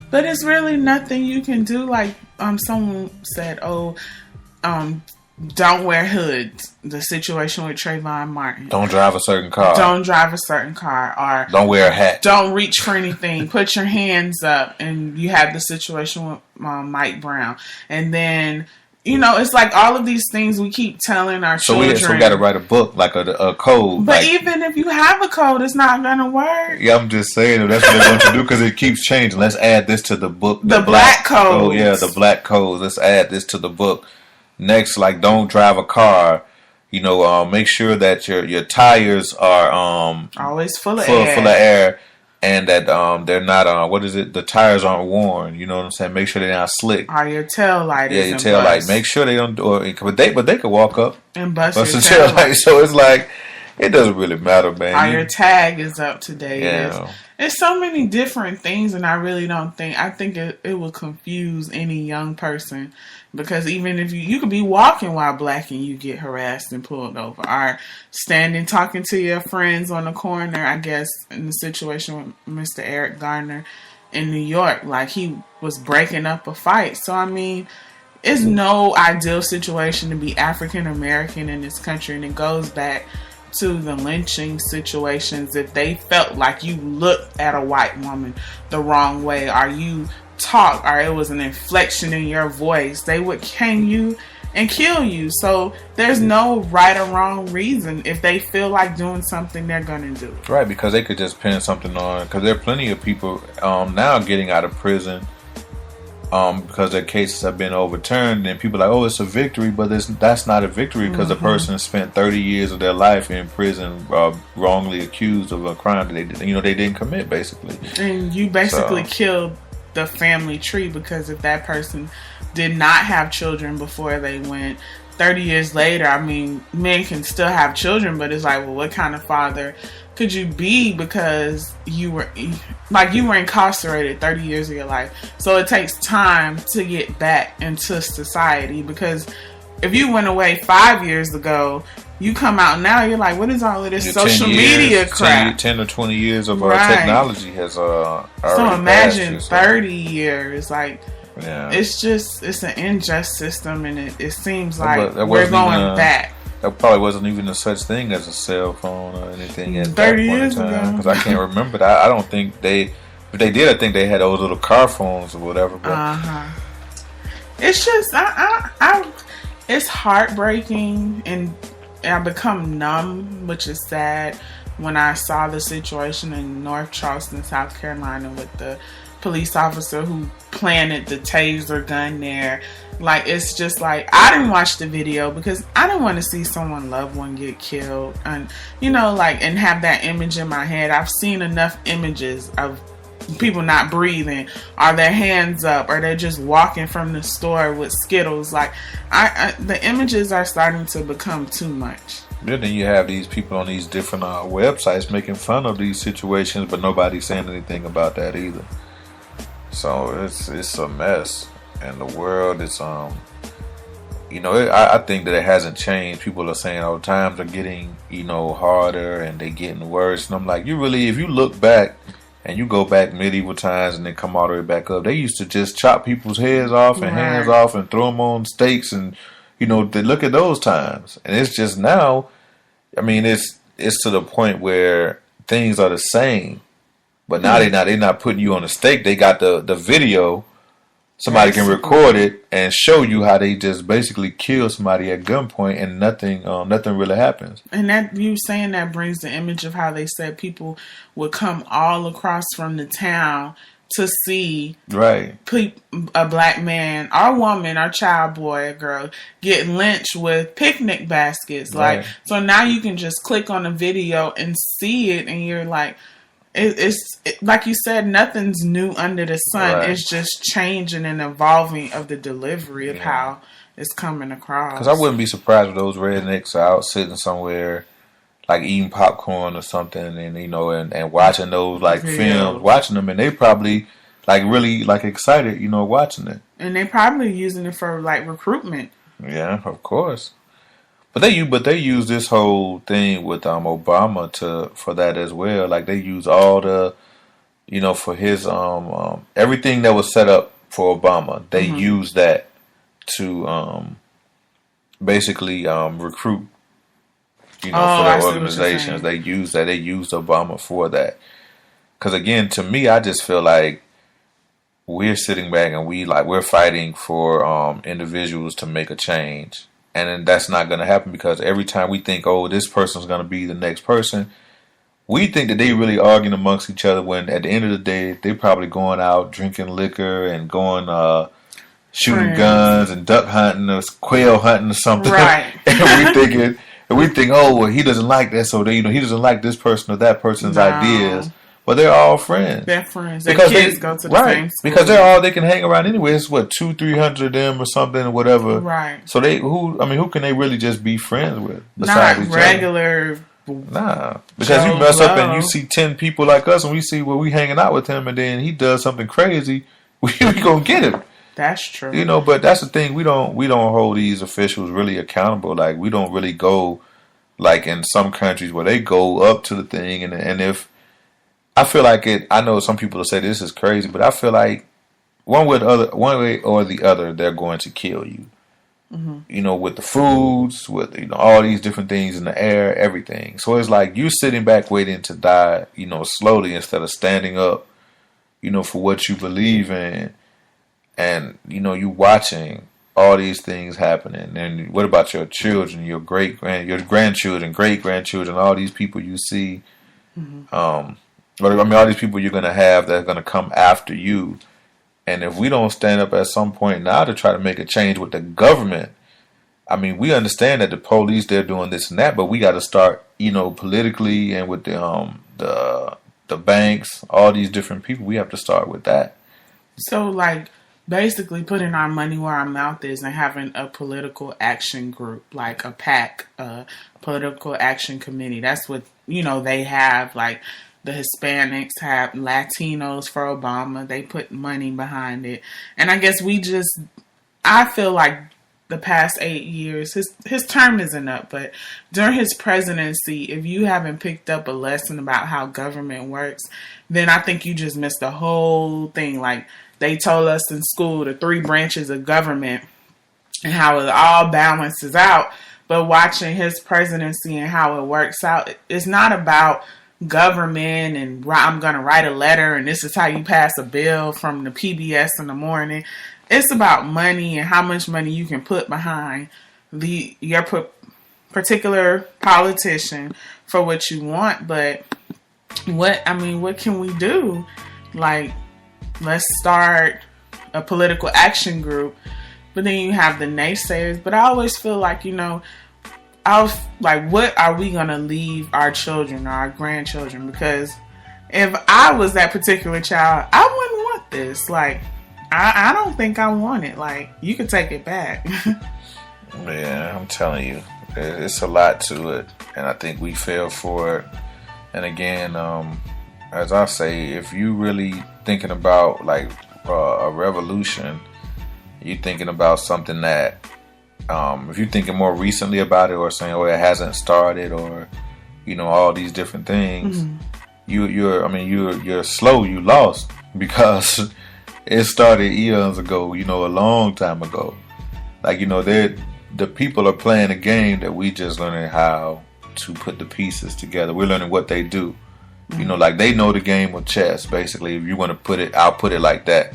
But it's really nothing you can do. Like someone said, don't wear hoods. The situation with Trayvon Martin. Don't drive a certain car. Don't drive a certain car. Or don't wear a hat. Don't reach for anything. Put your hands up. And you have the situation with Mike Brown. And then, it's like all of these things we keep telling our children. So we got to write a book, like a code. But even if you have a code, it's not going to work. Yeah, I'm just saying that's what they want to do because it keeps changing. Let's add this to the book. The black codes. Oh, yeah, the black codes. Let's add this to the book. Next, like, don't drive a car. Make sure that your tires are always full of air, and that they're not the tires aren't worn. You know what I'm saying? Make sure they're not slick. Or your tail light. Yeah, your tail light. Make sure they don't do it. But they could walk up and bust your tail light. So it's like it doesn't really matter, man. Or your tag is up to date. Yeah. There's so many different things, and I really don't think. I think it will confuse any young person. Because even if you could be walking while black and you get harassed and pulled over, or standing talking to your friends on the corner, I guess in the situation with Mr. Eric Garner in New York, like he was breaking up a fight. So, I mean, it's no ideal situation to be African American in this country, and it goes back to the lynching situations. If they felt like you looked at a white woman the wrong way, or you talk, or it was an inflection in your voice, they would hang you and kill you. So there's no right or wrong reason. If they feel like doing something, they're gonna do it. Right, because they could just pin something on. Because there are plenty of people now getting out of prison because their cases have been overturned, and people are like, oh, it's a victory, but that's not a victory because the person spent 30 years of their life in prison wrongly accused of a crime that they didn't commit, basically. And you basically killed the family tree, because if that person did not have children before they went, 30 years later, I mean, men can still have children, but it's like, well, what kind of father could you be, because you were incarcerated 30 years of your life. So it takes time to get back into society, because if you went away 5 years ago, you come out now, you're like, what is all of this social media crap? 10 or 20 years of technology has already so imagine passed, 30 years. Like, yeah. It's an unjust system, and it seems like we're going back. There probably wasn't even a such thing as a cell phone or anything at 30 years ago. Because I can't remember that. I don't think if they did, I think they had those little car phones or whatever. But it's just, it's heartbreaking, and I become numb, which is sad, when I saw the situation in North Charleston, South Carolina, with the police officer who planted the taser gun there. Like, it's just like, I didn't watch the video because I didn't want to see someone loved one get killed, and and have that image in my head. I've seen enough images of people not breathing, or their hands up, or they're just walking from the store with Skittles. Like, the images are starting to become too much. Then you have these people on these different websites making fun of these situations, but nobody's saying anything about that either. So it's a mess, and the world is I think that it hasn't changed. People are saying, oh, times are getting harder and they getting worse, and I'm like, if you look back and you go back medieval times and then come all the way back up, they used to just chop people's heads off and hands off and throw them on stakes, and they look at those times, and it's just now. I mean, it's to the point where things are the same. But now they're not putting you on a stake. They got the video. Somebody can record it and show you how they just basically kill somebody at gunpoint, and nothing really happens. And that you saying that brings the image of how they said people would come all across from the town to see a black man or woman or child, boy or girl, get lynched with picnic baskets. Like, so now you can just click on a video and see it, and you're like, It's like you said, nothing's new under the sun. Right. It's just changing and evolving of the delivery of how it's coming across. Because I wouldn't be surprised if those rednecks are out sitting somewhere, like eating popcorn or something, and and watching those films, watching them, and they probably really excited, watching it. And they probably using it for recruitment. Yeah, of course. But they use this whole thing with Obama for that as well. Like, they use all the for his everything that was set up for Obama, they used that to basically recruit, for their organizations. They used that. They used Obama for that. Because again, to me, I just feel like we're sitting back and we're fighting for individuals to make a change, and then that's not going to happen because every time we think, oh, this person's going to be the next person, we think that they really arguing amongst each other. When at the end of the day, they're probably going out drinking liquor and going shooting guns and duck hunting or quail hunting or something. Right. and we think, oh, well, he doesn't like that, so he doesn't like this person or that person's ideas. But they're all friends. They're friends. Their kids go to the same school. Because they can hang around anyway. It's 200-300 of them or something or whatever. Right. So who can they really just be friends with besides each regular other? Nah. Because you mess up and you see 10 people like us and we see we hanging out with him and then he does something crazy, we gonna get him. That's true. But that's the thing, we don't hold these officials really accountable. Like we don't really go like in some countries where they go up to the thing and if I feel like I know some people will say this is crazy, but I feel like one way or the other, they're going to kill you. Mm-hmm. With the foods, with all these different things in the air, everything. So it's like you're sitting back waiting to die, slowly instead of standing up, for what you believe in, and you watching all these things happening. And what about your children, your grandchildren, great grandchildren, all these people you see, all these people you're going to have that are going to come after you. And if we don't stand up at some point now to try to make a change with the government, we understand that the police, they're doing this and that, but we got to start, politically and with the banks, all these different people, we have to start with that. So, basically putting our money where our mouth is and having a political action group, like a PAC, a political action committee. That's what, they have, the Hispanics have Latinos for Obama. They put money behind it. And I guess I feel like the past 8 years, his term isn't up, but during his presidency, if you haven't picked up a lesson about how government works, then I think you just missed the whole thing. They told us in school, the 3 branches of government and how it all balances out. But watching his presidency and how it works out, it's not about government and I'm going to write a letter and this is how you pass a bill from the PBS in the morning. It's about money and how much money you can put behind your particular politician for what you want. But what can we do? Let's start a political action group. But then you have the naysayers. But I always feel like, what are we going to leave our children or our grandchildren? Because if I was that particular child, I wouldn't want this. I don't think I want it. You could take it back. Yeah, I'm telling you, it's a lot to it. And I think we fell for it. And again, as I say, if you really thinking about a revolution, you're thinking about something that, if you're thinking more recently about it or saying, oh, it hasn't started or, all these different things, you're slow, you lost because it started eons ago, a long time ago. The people are playing a game that we just learning how to put the pieces together. We're learning what they do. They know the game of chess, basically. If you want to put it, I'll put it like that.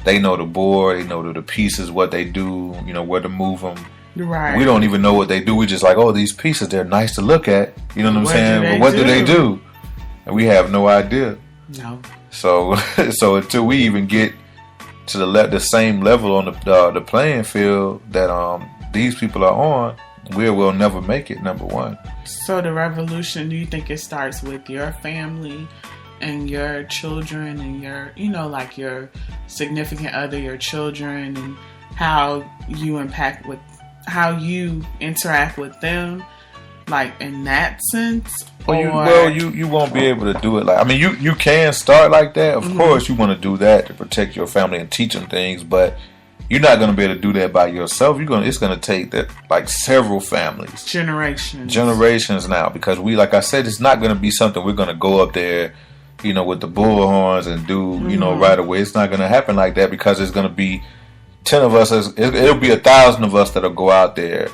They know the board, they know the pieces, what they do, where to move them. Right. We don't even know what they do. We just these pieces, they're nice to look at. You know what I'm saying? But what do they do? And we have no idea. No. So until we even get to the same level on the playing field that these people are on, we will never make it, number one. So the revolution, do you think it starts with your family and your children and your, your significant other, your children, and how you interact with them, in that sense? You won't be able to do it. You can start like that. Of course, you want to do that to protect your family and teach them things, but you're not going to be able to do that by yourself. It's going to take that several families, generations now. Because like I said, it's not going to be something we're going to go up there with the bullhorns and do, right away. It's not going to happen like that because it's going to be 10 of us. It'll be 1,000 of us that'll go out there.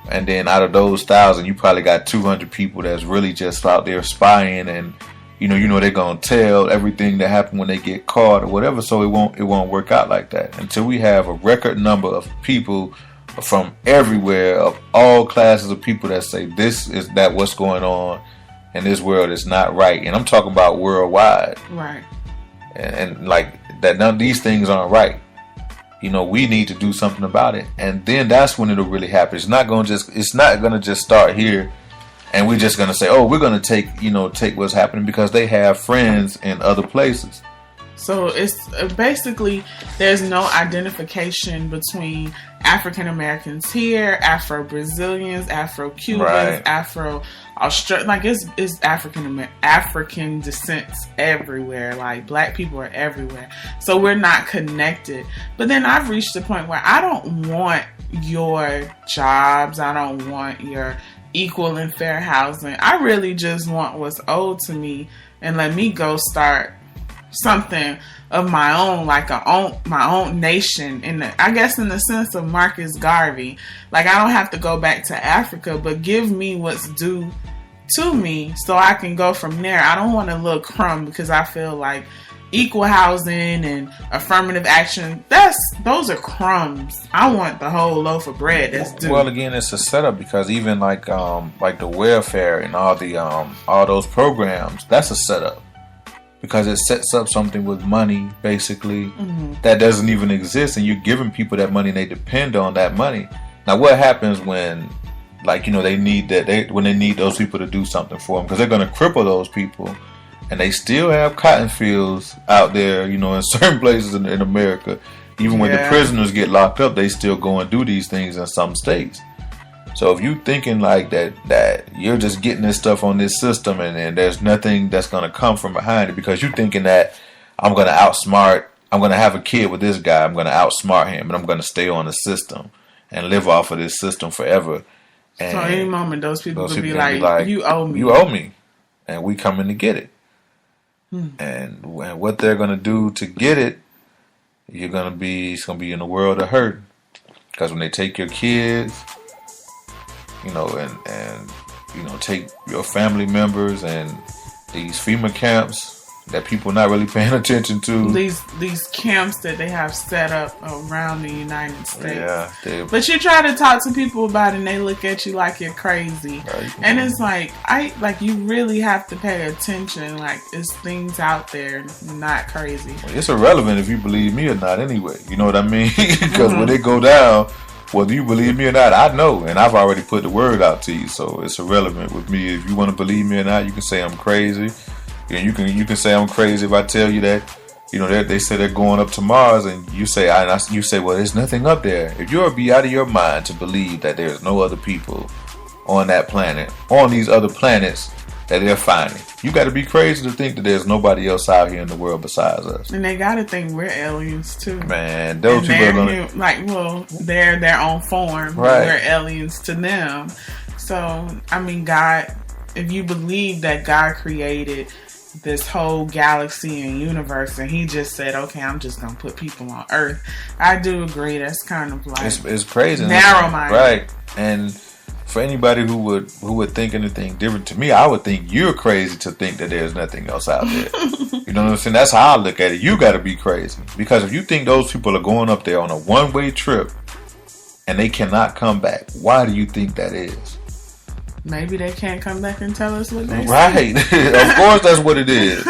And then out of those 1,000, you probably got 200 people that's really just out there spying and, they're going to tell everything that happened when they get caught or whatever. So it won't work out like that until we have a record number of people from everywhere, of all classes of people that say this is that what's going on in this world is not right. And I'm talking about worldwide. Right. And like that, none of these things aren't right. We need to do something about it. And then that's when it'll really happen. It's not going to just start here and we're just going to say, oh, we're going to take what's happening because they have friends in other places. So it's basically there's no identification between African Americans here, Afro Brazilians, Afro Cubans, right. Afro Australian. Like it's African descents everywhere. Like black people are everywhere. So we're not connected. But then I've reached the point where I don't want your jobs. I don't want your equal and fair housing. I really just want what's owed to me and let me go start something of my own, like my own nation. I guess in the sense of Marcus Garvey, like I don't have to go back to Africa, but give me what's due to me so I can go from there. I don't want a little crumb because I feel like equal housing and affirmative action, those are crumbs. I want the whole loaf of bread that's due. Well, again, it's a setup because even like the welfare and all those programs, that's a setup. Because it sets up something with money, basically, that doesn't even exist, and you're giving people that money, and they depend on that money. Now, what happens when, they need when they need those people to do something for them? Because they're going to cripple those people, and they still have cotton fields out there, in certain places in America. Even when the prisoners get locked up, they still go and do these things in some states. So if you thinking like that you're just getting this stuff on this system and there's nothing that's going to come from behind it because you're thinking that I'm going to have a kid with this guy, I'm going to outsmart him, and I'm going to stay on the system and live off of this system forever. And so any moment those people could be like, you owe me. You owe me. And we coming to get it. And what they're going to do to get it, it's going to be in a world of hurt. Because when they take your kids, and take your family members and these FEMA camps that people not really paying attention to. These camps that they have set up around the United States. Yeah. But you try to talk to people about it and they look at you like you're crazy. Right. And it's like, you really have to pay attention. Like, it's things out there, not crazy. Well, it's irrelevant if you believe me or not anyway. You know what I mean? Because when they go down, whether you believe me or not, I know, and I've already put the word out to you, so it's irrelevant with me. If you want to believe me or not, you can say I'm crazy. And you can say I'm crazy if I tell you that, they say they're going up to Mars, and you say, well, there's nothing up there. If you'll be out of your mind to believe that there's no other people on that planet, on these other planets that they're finding, you got to be crazy to think that there's nobody else out here in the world besides us. And they got to think we're aliens too. Man, those people are going to... they're their own form. Right. We're aliens to them. So, God, if you believe that God created this whole galaxy and universe and he just said, okay, I'm just going to put people on Earth, I do agree. That's kind of like... It's crazy. Narrow-minded. Right. And... for anybody who would think anything different, to me, I would think you're crazy to think that there's nothing else out there. You know what I'm saying? That's how I look at it. You got to be crazy. Because if you think those people are going up there on a one-way trip and they cannot come back, why do you think that is? Maybe they can't come back and tell us what they see. Right. Of course that's what it is.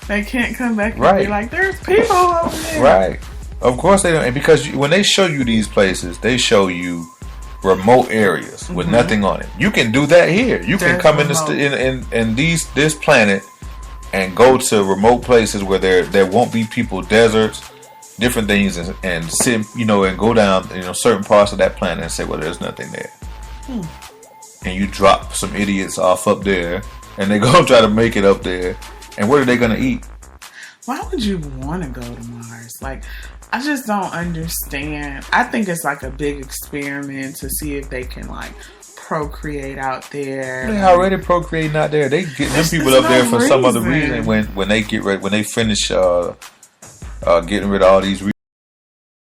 They can't come back and be like, there's people over there. Right. Of course they don't. And because when they show you these places, they show you remote areas with nothing on it. You can do that here. You can come in this planet and go to remote places where there won't be people, deserts, different things, and sit, and go down, certain parts of that planet and say, well, there's nothing there. And you drop some idiots off up there, and they go try to make it up there. And what are they going to eat? Why would you want to go to Mars? Like, I just don't understand. I think it's like a big experiment to see if they can procreate out there. They already procreating out there. They getting them people up there for some other reason. When they get ready, when they finish getting rid of all these